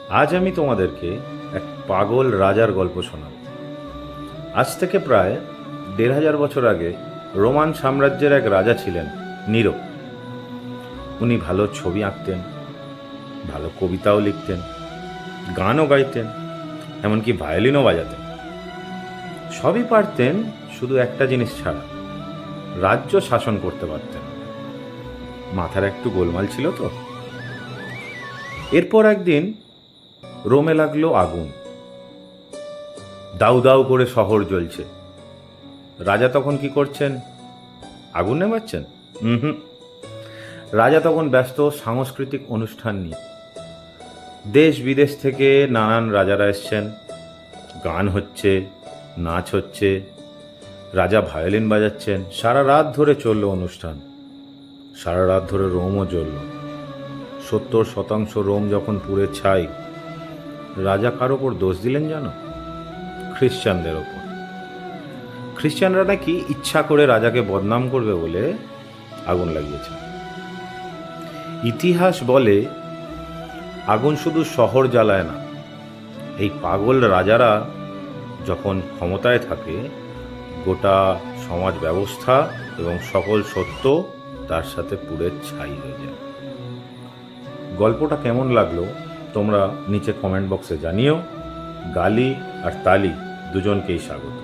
আজ আমি তোমাদেরকে এক পাগল রাজার গল্প শোনাব। আজ থেকে প্রায় ১৫০০ বছর আগে রোমান সাম্রাজ্যের এক রাজা ছিলেন নিরো। উনি ভালো ছবি আঁকতেন, ভালো কবিতাও লিখতেন, গানও গাইতেন, এমনকি ভায়োলিনও বাজাতেন। সবই পারতেন, শুধু একটা জিনিস ছাড়া, রাজ্য শাসন করতে পারতেন। মাথার একটু গোলমাল ছিল তো। এরপর একদিন রোমে লাগলো আগুন। দাউ দাউ করে শহর জ্বলছে। রাজা তখন কি করছেন? আগুন নেভাচ্ছেন? হুম। রাজা তখন ব্যস্ত সাংস্কৃতিক অনুষ্ঠান নিয়ে। দেশ বিদেশ থেকে নানান রাজারা এসছেন, গান হচ্ছে, নাচ হচ্ছে, রাজা ভায়োলিন বাজাচ্ছেন। সারা রাত ধরে চলল অনুষ্ঠান, সারা রাত ধরে রোমও জ্বলল। ৭০% রোম যখন পুড়ে ছাই, রাজা কার ওপর দোষ দিলেন জানো? খ্রিস্টানদের ওপর। খ্রিস্টানরা নাকি ইচ্ছা করে রাজাকে বদনাম করবে বলে আগুন লাগিয়েছে। ইতিহাস বলে আগুন শুধু শহর জ্বালায় না, এই পাগল রাজারা যখন ক্ষমতায় থাকে, গোটা সমাজ ব্যবস্থা এবং সকল সত্য তার সাথে পুড়ে ছাই হয়ে যায়। গল্পটা কেমন লাগলো তোমরা নিচে কমেন্ট বক্সে জানিও। গালি আর তালি দুজনকেই স্বাগত।